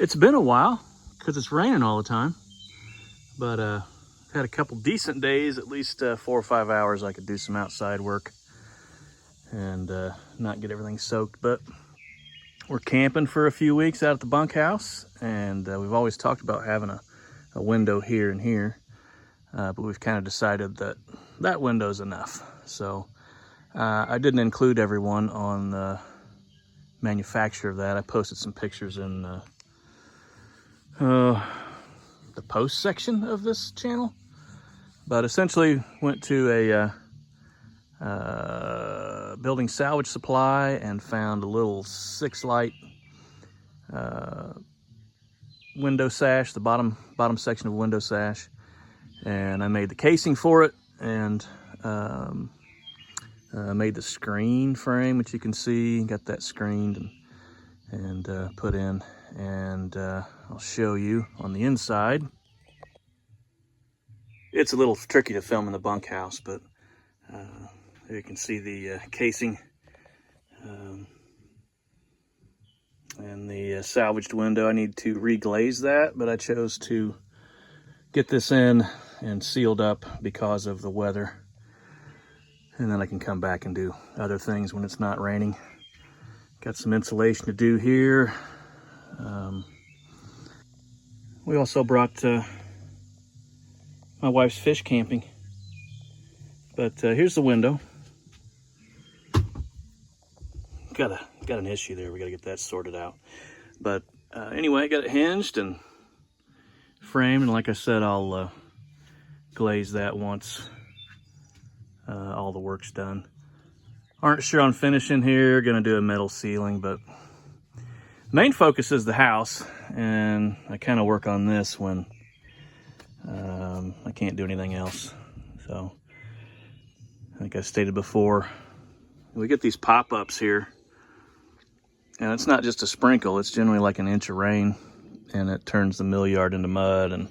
It's been a while because it's raining all the time, but had a couple decent days, at least 4 or 5 hours I could do some outside work and not get everything soaked. But we're camping for a few weeks out at the bunkhouse, and we've always talked about having a window here and here, but we've kind of decided that that window's enough. So I didn't include everyone on the manufacture of that. I posted some pictures in the post section of this channel, but essentially went to a building salvage supply and found a little 6-light window sash, the bottom section of window sash, and I made the casing for it, and made the screen frame, which you can see, got that screened and put in, and I'll show you on the inside. It's a little tricky to film in the bunkhouse, but you can see the casing and the salvaged window. I need to reglaze that, but I chose to get this in and sealed up because of the weather, and then I can come back and do other things when it's not raining. Got some insulation to do here. We also brought my wife's fish camping, but here's the window. Got an issue there. We got to get that sorted out. But anyway, I got it hinged and framed, and like I said, I'll glaze that once all the work's done. Aren't sure on finishing here. Gonna do a metal ceiling, but main focus is the house, and I kind of work on this when I can't do anything else. So, like I stated before, we get these pop-ups here, and it's not just a sprinkle, it's generally like an inch of rain, and it turns the mill yard into mud, and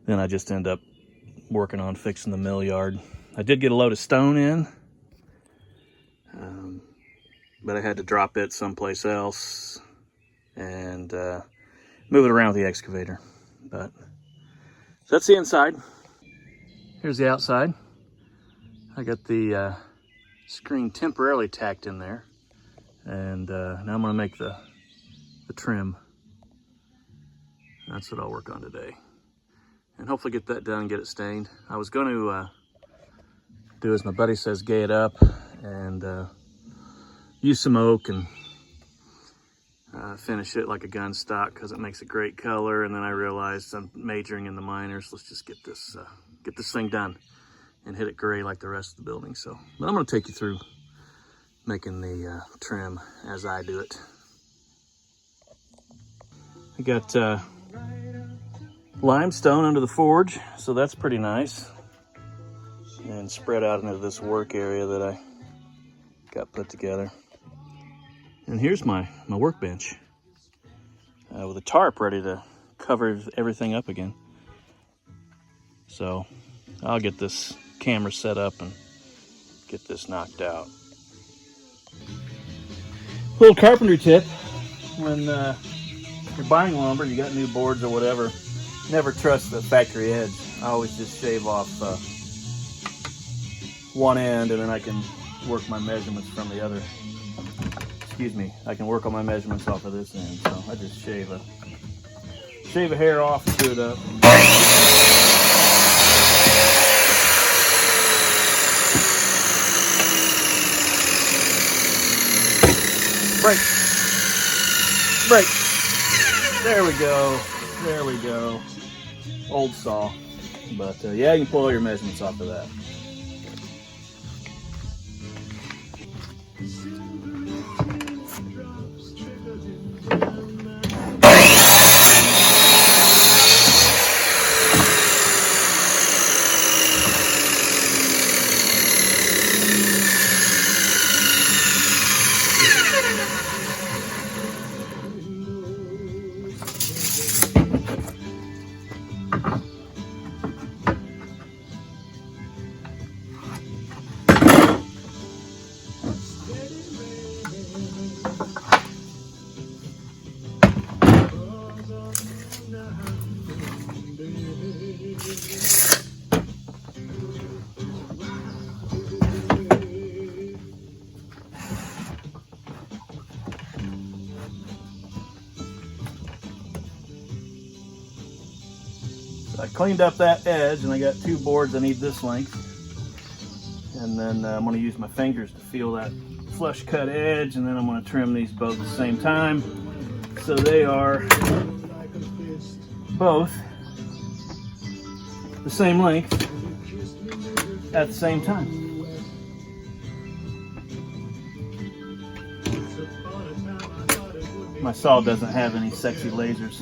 then I just end up working on fixing the mill yard. I did get a load of stone in, but I had to drop it someplace else and move it around with the excavator. But so that's the inside. Here's the outside. I got the screen temporarily tacked in there, and now I'm gonna make the trim. That's what I'll work on today, and hopefully get that done and get it stained. I was going to do as my buddy says, gay it up and use some oak and finish it like a gun stock because it makes a great color. And then I realized I'm majoring in the minors. Let's just get this thing done and hit it gray like the rest of the building. So, but I'm going to take you through making the trim as I do it. I got limestone under the forge, so that's pretty nice, and spread out into this work area that I got put together. And here's my workbench with a tarp ready to cover everything up again. So I'll get this camera set up and get this knocked out. Little carpentry tip: when you're buying lumber, you got new boards or whatever, never trust the factory edge. I always just shave off one end, and then I can work my measurements from the other. Excuse me, I can work on my measurements off of this end. So I just shave a hair off and do it up. Break. There we go. There we go. Old saw. But yeah, you can pull all your measurements off of that. So I cleaned up that edge, and I got 2 boards I need this length. And then I'm going to use my fingers to feel that flush cut edge, and then I'm going to trim these both at the same time. So they are both the same length at the same time. My saw doesn't have any sexy lasers.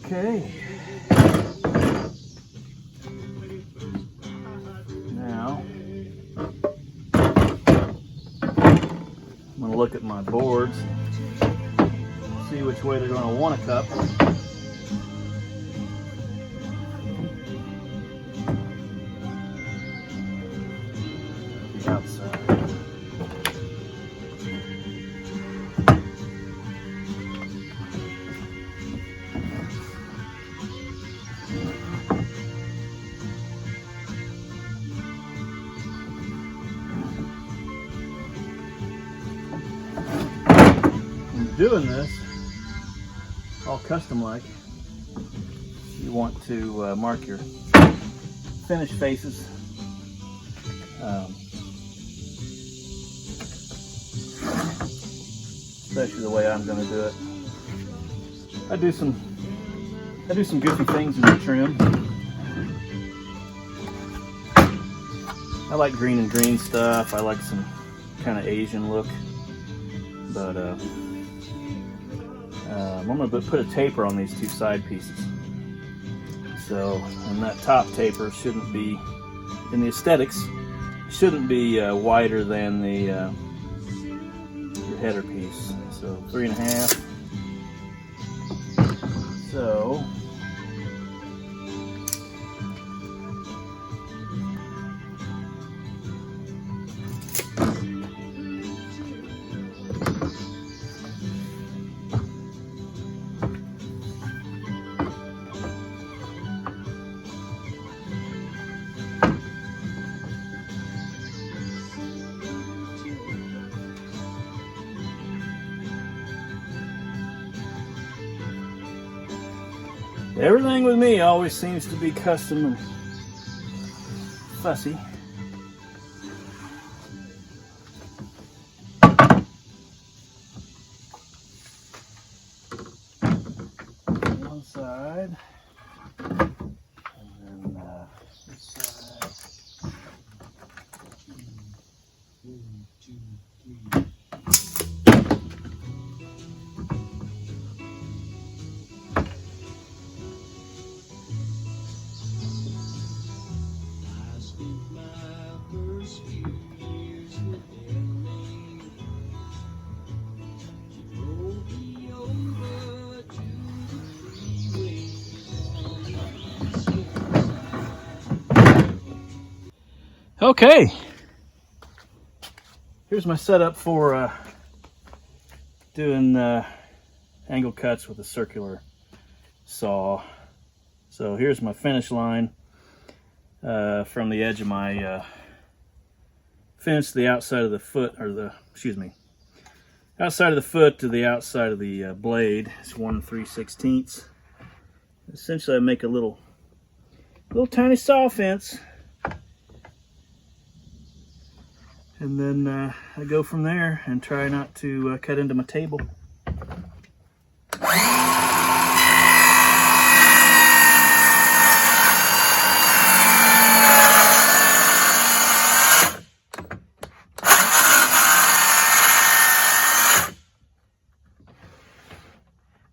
Okay. Now, I'm going to look at my boards, see which way they're going to want to cup. The outside. Doing this all custom like, you want to mark your finish faces, especially the way I'm going to do it. I do some goofy things in the trim. I like green and green stuff. I like some kind of Asian look, but I'm going to put a taper on these 2 side pieces. So, and that top taper shouldn't be, in the aesthetics, shouldn't be wider than the your header piece. So 3.5. So everything with me always seems to be custom and fussy. One side, and then this side. 1, 2, 3. Okay, here's my setup for doing angle cuts with a circular saw. So here's my finish line from the edge of my finish to the outside of the foot, or the, excuse me, outside of the foot to the outside of the blade. It's 1 3/16. Essentially, I make a little tiny saw fence. And then I go from there and try not to cut into my table.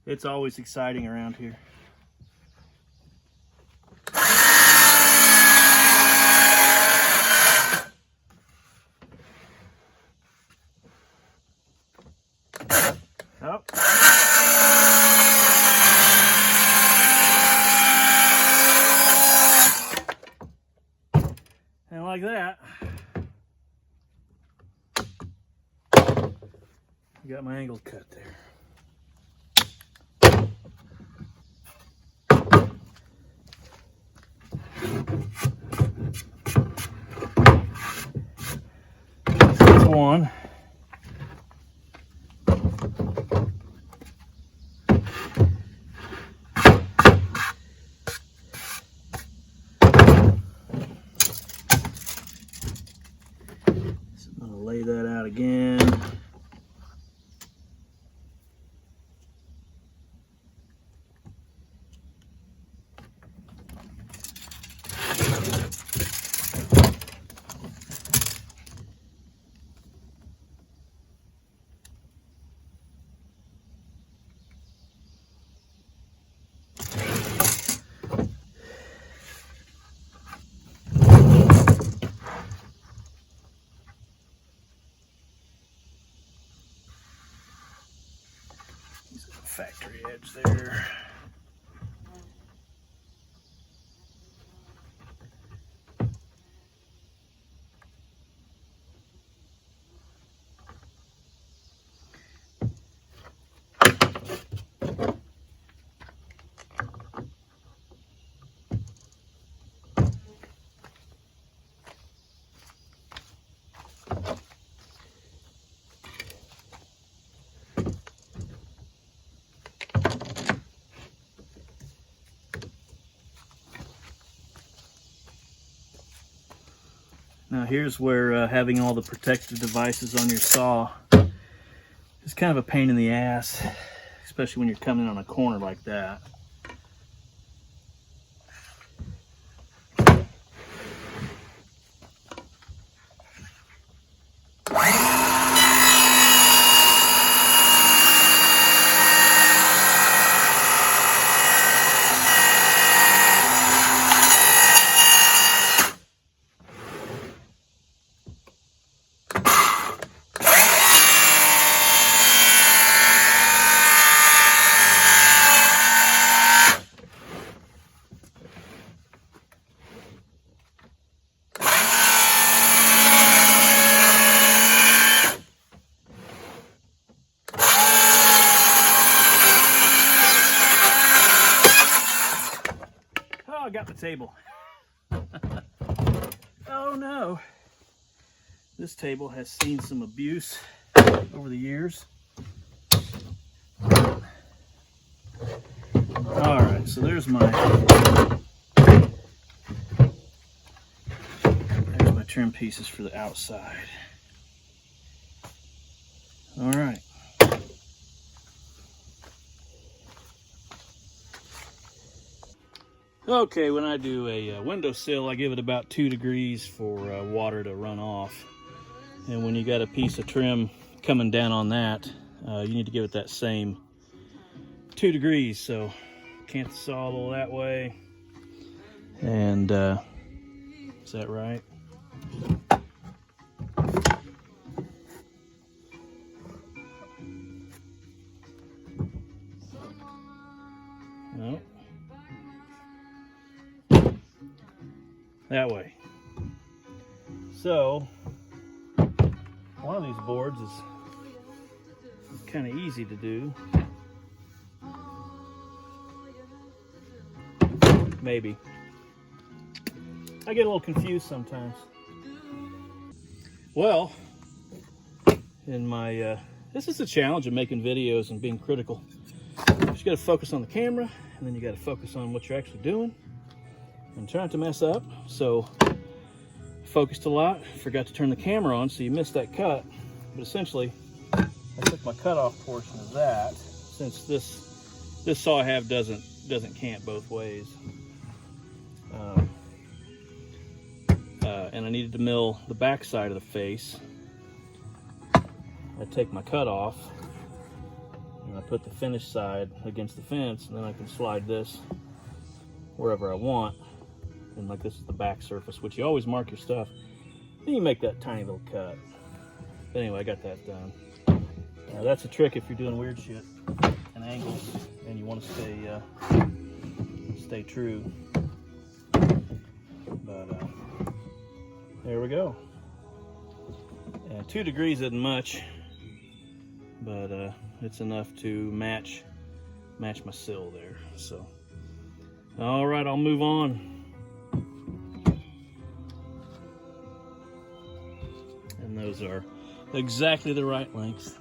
It's always exciting around here. Oh. And like that, I got my angle cut there. on. So I'm going to lay that out again. Factory edge there. Now here's where having all the protective devices on your saw is kind of a pain in the ass, especially when you're coming on a corner like that. Oh, I got the table. Oh no. This table has seen some abuse over the years. All right, so there's my trim pieces for the outside. All right. Okay, when I do a windowsill, I give it about 2 degrees for water to run off. And when you got a piece of trim coming down on that, you need to give it that same 2 degrees. So cant the saw a little that way. And is that right? No. That way. So one of these boards is kind of easy to do. Maybe. I get a little confused sometimes. Well, in my this is the challenge of making videos and being critical. You just got to focus on the camera, and then you got to focus on what you're actually doing and try not to mess up. So I focused a lot, forgot to turn the camera on, so you missed that cut. But essentially, I took my cutoff portion of that, since this saw I have doesn't cant both ways. And I needed to mill the back side of the face. I take my cut off and I put the finished side against the fence, and then I can slide this wherever I want. And like, this is the back surface, which you always mark your stuff. Then you make that tiny little cut. But anyway, I got that done. That's a trick if you're doing weird shit and angles and you want to stay true. But there we go. And 2 degrees isn't much, but it's enough to match my sill there. So, all right, I'll move on. And those are exactly the right length.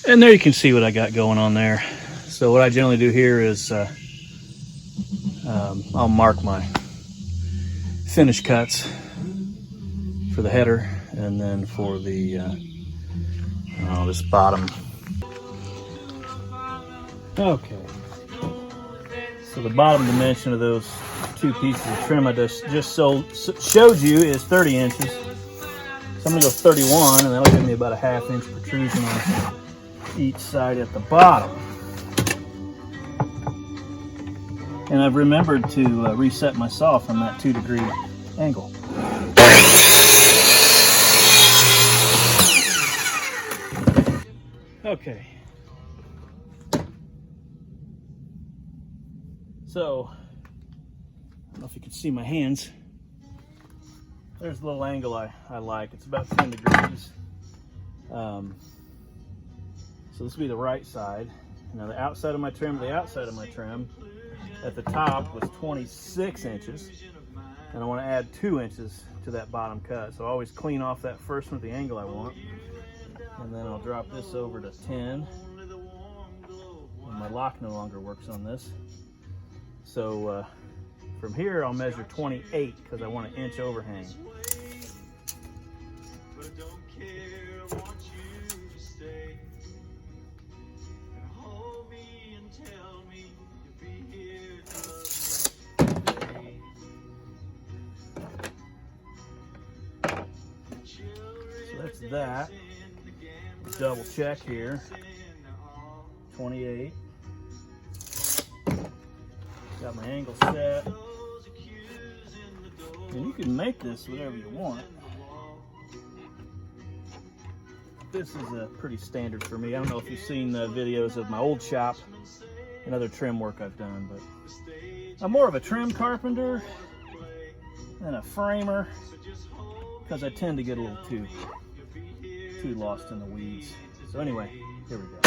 And there you can see what I got going on there. So what I generally do here is I'll mark my finish cuts for the header, and then for the this bottom. Okay, so the bottom dimension of those two pieces of trim I just showed you is 30 inches. So I'm gonna go 31, and that'll give me about a 1/2 inch protrusion on each side at the bottom. And I've remembered to reset my saw from that 2-degree angle. Okay. So, I don't know if you can see my hands. There's a little angle I like. It's about 10 degrees. So this will be the right side. Now the outside of my trim to the outside of my trim at the top was 26 inches. And I want to add 2 inches to that bottom cut. So I always clean off that first one at the angle I want. And then I'll drop this over to 10. And my lock no longer works on this. So from here I'll measure 28 because I want an inch overhang. So that's that. Double check here. 28. Got my angle set. And you can make this whatever you want. This is pretty standard for me. I don't know if you've seen videos of my old shop and other trim work I've done, but I'm more of a trim carpenter than a framer because I tend to get a little too lost in the weeds. So anyway, here we go.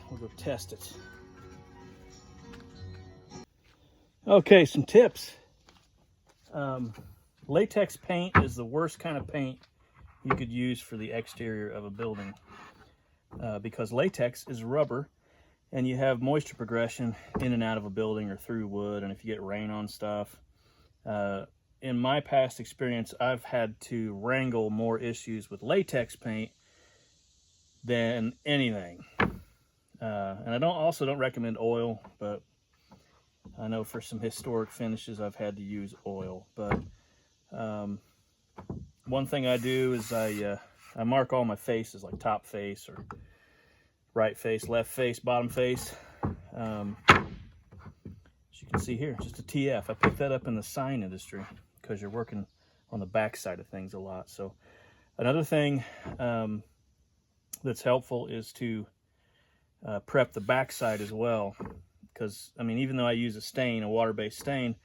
We'll go test it. Okay, some tips. Latex paint is the worst kind of paint you could use for the exterior of a building because latex is rubber and you have moisture progression in and out of a building or through wood, and if you get rain on stuff. In my past experience, I've had to wrangle more issues with latex paint than anything. And I also don't recommend oil, but I know for some historic finishes I've had to use oil. But one thing I do is I mark all my faces, like top face or right face, left face, bottom face. As you can see here, just a TF. I picked that up in the sign industry because you're working on the back side of things a lot. So another thing that's helpful is to prep the backside as well, because I mean, even though I use a stain, a water-based stain,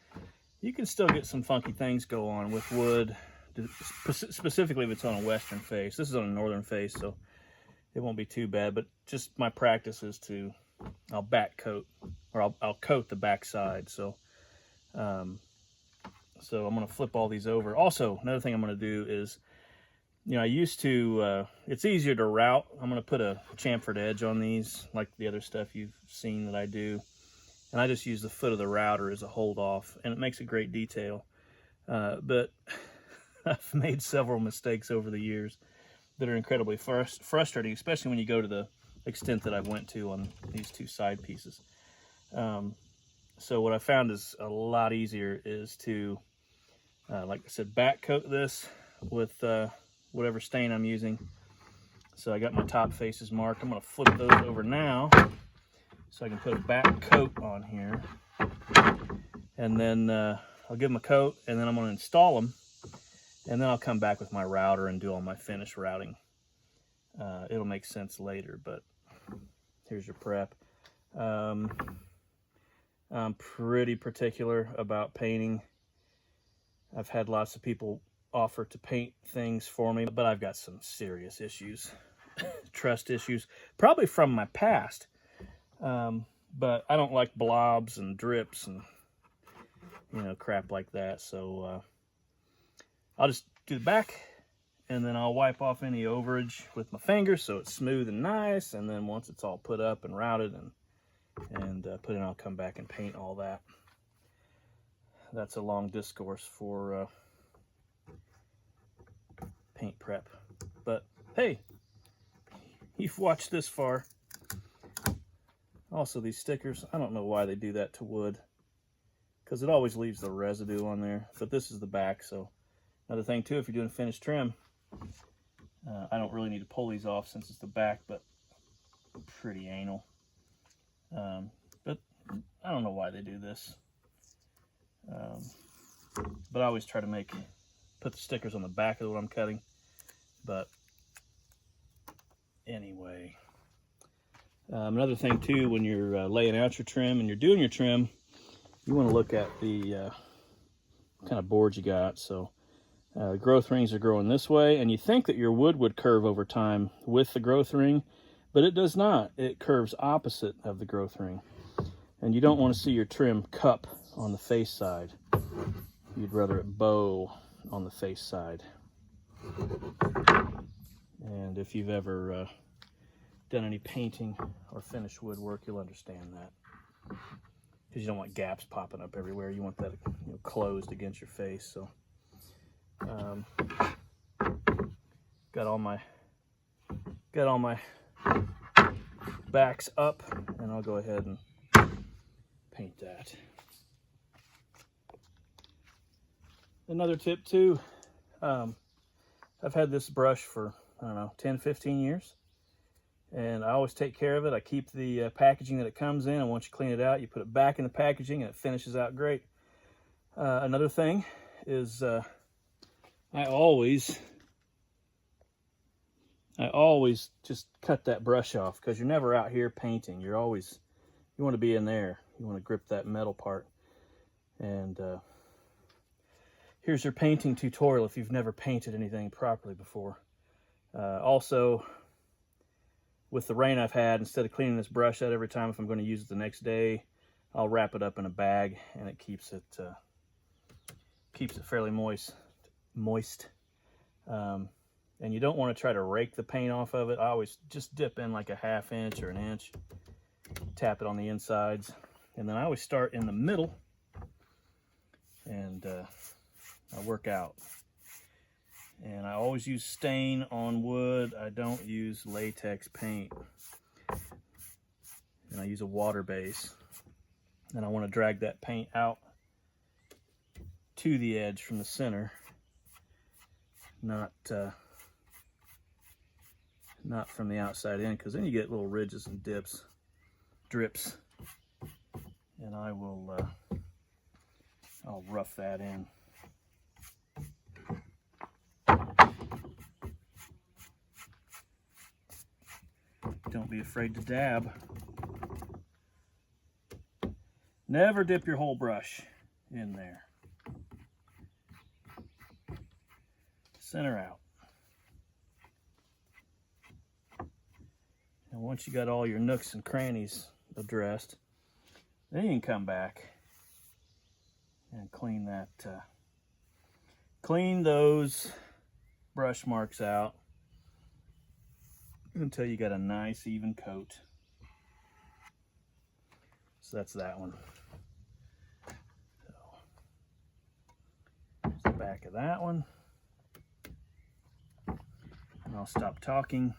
you can still get some funky things go on with wood, specifically if it's on a western face. This is on a northern face, so it won't be too bad, but just my practice is I'll back coat, or I'll coat the backside. So so I'm going to flip all these over. Also, another thing I'm going to do is, you know, I used to, it's easier to route. I'm going to put a chamfered edge on these, like the other stuff you've seen that I do. And I just use the foot of the router as a hold off, and it makes a great detail. But I've made several mistakes over the years that are incredibly frustrating, especially when you go to the extent that I went to on these two side pieces. So what I found is a lot easier is to, like I said, back coat this with whatever stain I'm using. So I got my top faces marked. I'm going to flip those over now so I can put a back coat on here. And then I'll give them a coat, and then I'm going to install them. And then I'll come back with my router and do all my finish routing. It'll make sense later, but here's your prep. I'm pretty particular about painting. I've had lots of people offer to paint things for me, but I've got some serious issues trust issues, probably from my past. But I don't like blobs and drips and, you know, crap like that. So I'll just do the back, and then I'll wipe off any overage with my fingers so it's smooth and nice. And then once it's all put up and routed and put in, I'll come back and paint all that. That's a long discourse for paint prep. But hey, you've watched this far. Also, these stickers, I don't know why they do that to wood, because it always leaves the residue on there. But this is the back, so another thing too, if you're doing finished trim, I don't really need to pull these off since it's the back, but pretty anal. But I don't know why they do this. But I always try to put the stickers on the back of what I'm cutting. But anyway, another thing too, when you're laying out your trim and you're doing your trim, you want to look at the kind of board you got. So growth rings are growing this way, and you think that your wood would curve over time with the growth ring, but it does not. It curves opposite of the growth ring. And you don't want to see your trim cup on the face side. You'd rather it bow on the face side. And if you've ever done any painting or finished woodwork, you'll understand that. Because you don't want gaps popping up everywhere. You want that, you know, closed against your face. So got all my backs up, and I'll go ahead and paint that. Another tip too, I've had this brush for, I don't know, 10, 15 years. And I always take care of it. I keep the packaging that it comes in, and once you clean it out, you put it back in the packaging and it finishes out great. Another thing is I always just cut that brush off, because you're never out here painting. You want to be in there. You want to grip that metal part. And here's your painting tutorial if you've never painted anything properly before. Also, with the rain I've had, instead of cleaning this brush out every time if I'm going to use it the next day, I'll wrap it up in a bag, and it keeps it fairly moist. And you don't want to try to rake the paint off of it. I always just dip in like a 1/2 inch or 1 inch, tap it on the insides, and then I always start in the middle, and I work out. And I always use stain on wood. I don't use latex paint. And I use a water base. And I want to drag that paint out to the edge from the center, not from the outside in, because then you get little ridges and drips. And I'll rough that in. Don't be afraid to dab. Never dip your whole brush in there. Center out. And once you got all your nooks and crannies addressed, then you can come back and clean those brush marks out until you got a nice even coat. So that's that one. So there's the back of that one. And I'll stop talking,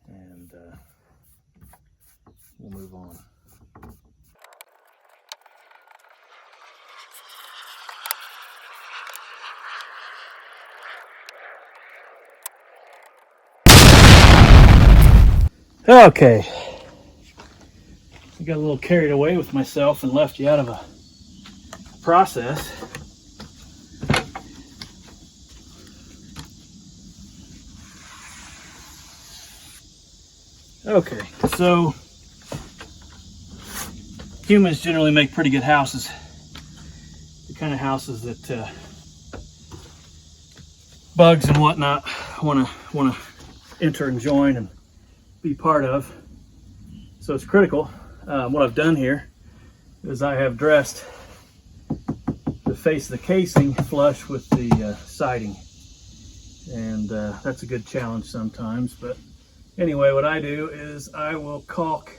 and we'll move on. Okay, I got a little carried away with myself and left you out of a process. Okay, so humans generally make pretty good houses. The kind of houses that bugs and whatnot want to enter and join and be part of. So it's critical. What I've done here is I have dressed the face of the casing flush with the siding, and that's a good challenge sometimes. But anyway, what I do is I will caulk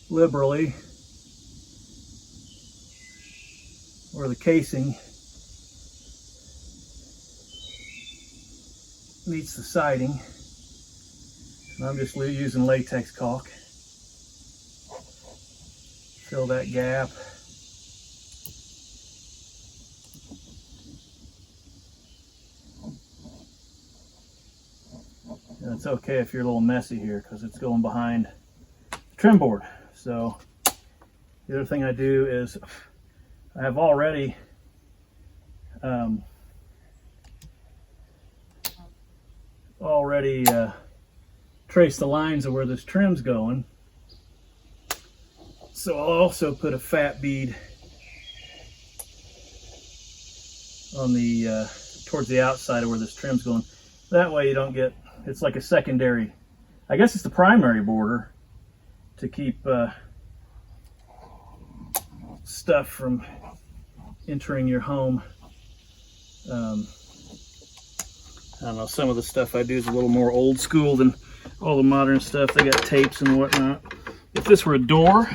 liberally where the casing meets the siding, and I'm just using latex caulk. Fill that gap. And it's okay if you're a little messy here because it's going behind the trim board. So the other thing I do is I have already traced the lines of where this trim's going. So I'll also put a fat bead on the towards the outside of where this trim's going. That way you don't get, it's like a secondary, I guess it's the primary border to keep stuff from entering your home. I don't know, some of the stuff I do is a little more old school than all the modern stuff. They got tapes and whatnot. If this were a door,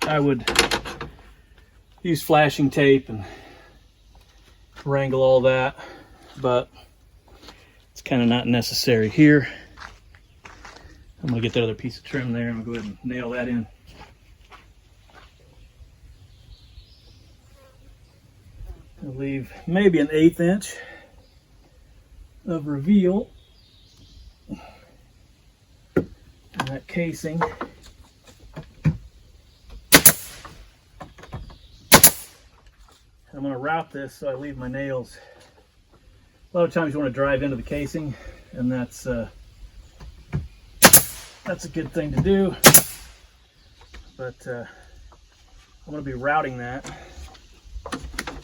I would use flashing tape and wrangle all that, but it's kind of not necessary here. I'm gonna get that other piece of trim there and go ahead and nail that in. I'll leave maybe an 1/8 inch of reveal in that casing. I'm going to route this so I leave my nails. A lot of times you want to drive into the casing, and that's a good thing to do. But I'm going to be routing that.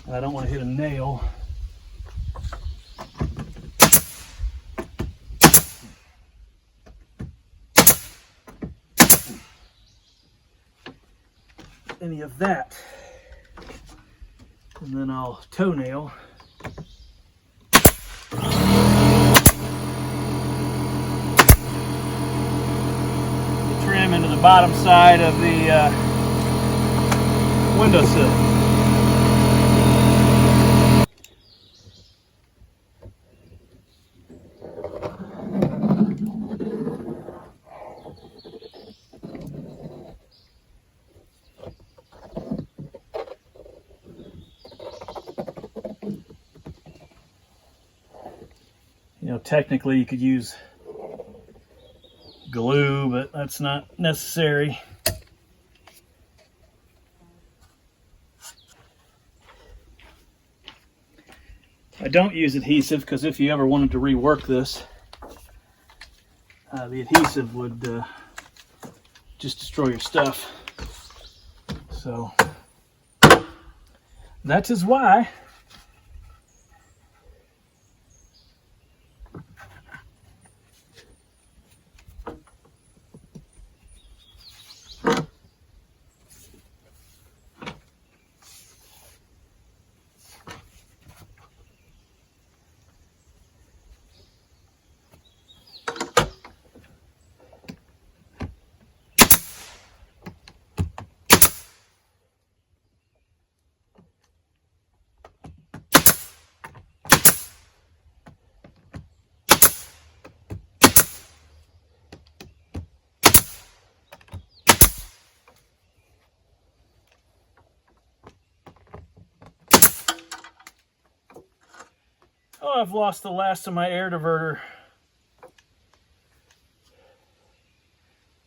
I don't want to hit a nail. Any of that. And then I'll toenail the trim into the bottom side of the windowsill. You know, technically you could use glue, but that's not necessary. I don't use adhesive because if you ever wanted to rework this, the adhesive would just destroy your stuff. So that is why I've lost the last of my air diverter.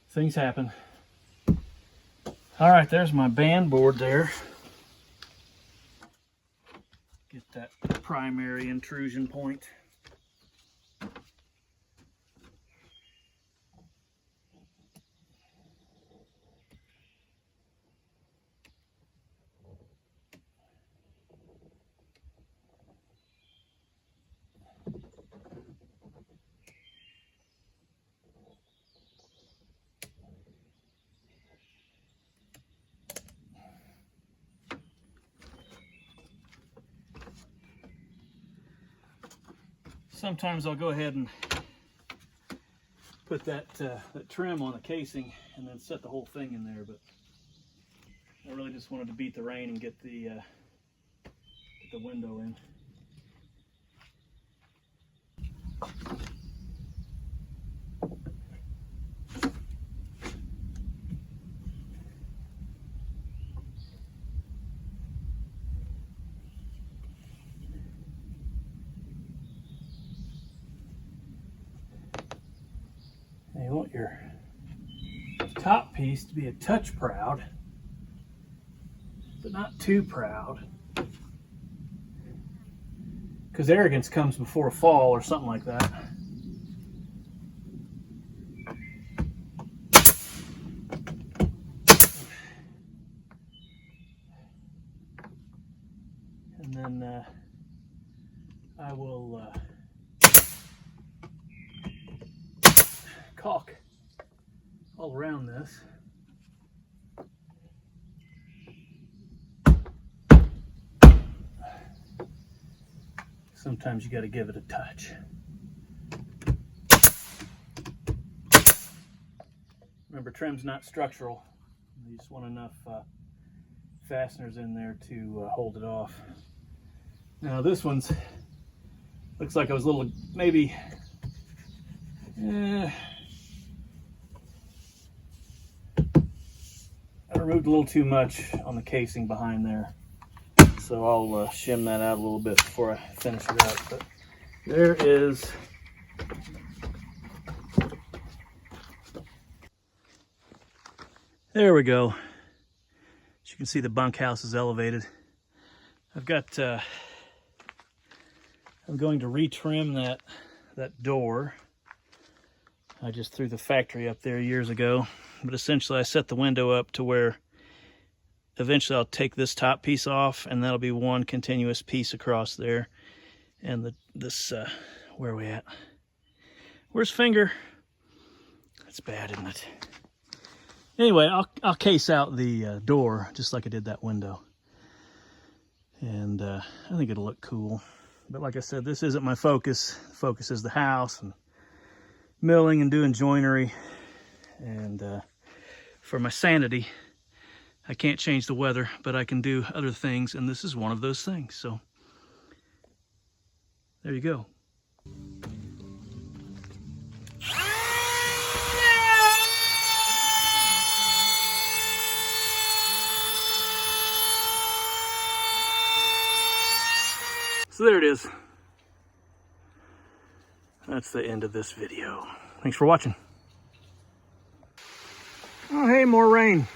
Things happen. All right, there's my band board there. Get that primary intrusion point. Sometimes I'll go ahead and put that trim on the casing and then set the whole thing in there, but I really just wanted to beat the rain and get the window in. You want your top piece to be a touch proud, but not too proud, because arrogance comes before a fall or something like that. And then I will caulk all around this. Sometimes you got to give it a touch. Remember, trim's not structural. You just want enough fasteners in there to hold it off. Now this one's looks like I was a little, maybe I removed a little too much on the casing behind there, so I'll shim that out a little bit before I finish it out. But there is there we go. As you can see, the bunkhouse is elevated. I've got I'm going to retrim that door. I just threw the factory up there years ago, but essentially I set the window up to where eventually I'll take this top piece off, and that'll be one continuous piece across there. And this where are we at? Where's Finger? That's bad, isn't it? Anyway, I'll case out the door just like I did that window, and I think it'll look cool. But like I said, this isn't my focus. The focus is the house and milling and doing joinery. And for my sanity, I can't change the weather, but I can do other things, and this is one of those things. So there you go. So there it is. That's the end of this video. Thanks for watching. Oh, hey, more rain.